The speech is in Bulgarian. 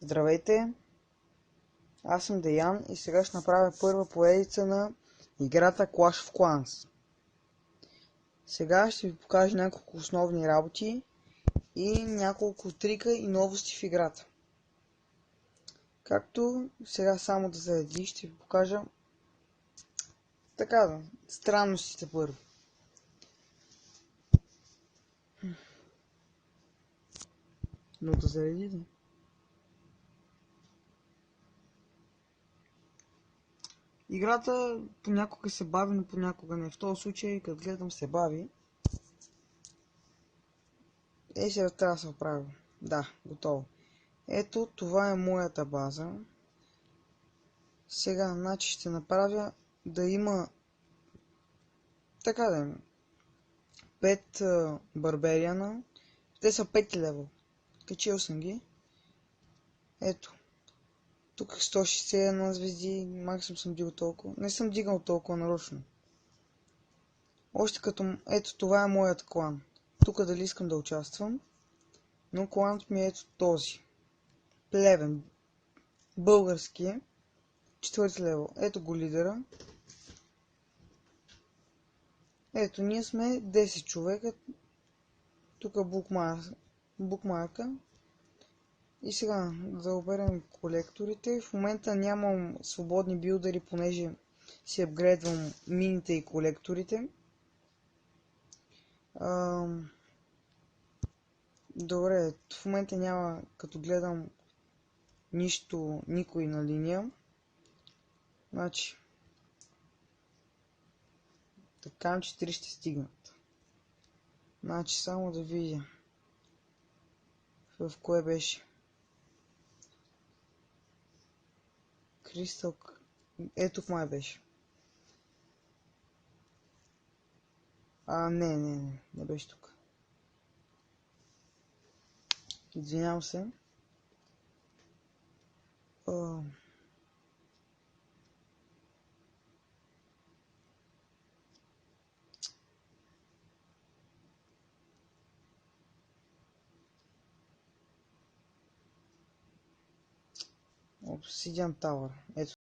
Здравейте, аз съм Деян и сега ще направя първа поредица на играта Clash of Clans. Сега ще ви покажа няколко основни работи и няколко трика и новости в играта. Както сега само да зареди, ще ви покажа така странностите първо. Но да зареди. Играта понякога се бави, но понякога не. В този случай, като гледам, се бави. Сега трябва да се оправя. Да, готово. Ето, това е моята база. Сега, значи ще направя да има така да е 5 барбериана. Те са 5 левел. Качил съм ги. Ето. Тук 161 звезди. Максимум съм дигал толкова. Не съм дигал толкова нарочно. Още като... Ето, това е моят клан. Тук дали искам да участвам. Но кланът ми е ето този. Плевен. Български. 4 левел. Ето го лидера. Ето, ние сме 10 човека. Тук букмарка. И сега да оберем колекторите. В момента нямам свободни билдери, понеже си апгрейдвам мините и колекторите. Добре, в момента няма, като гледам никой на линия. Значи, така че 3 ще стигнат. Значи, само да видя в кое беше. Кристал... Ето май беше. Не беше тук. Извинявам се. Obsidian Tower. Ето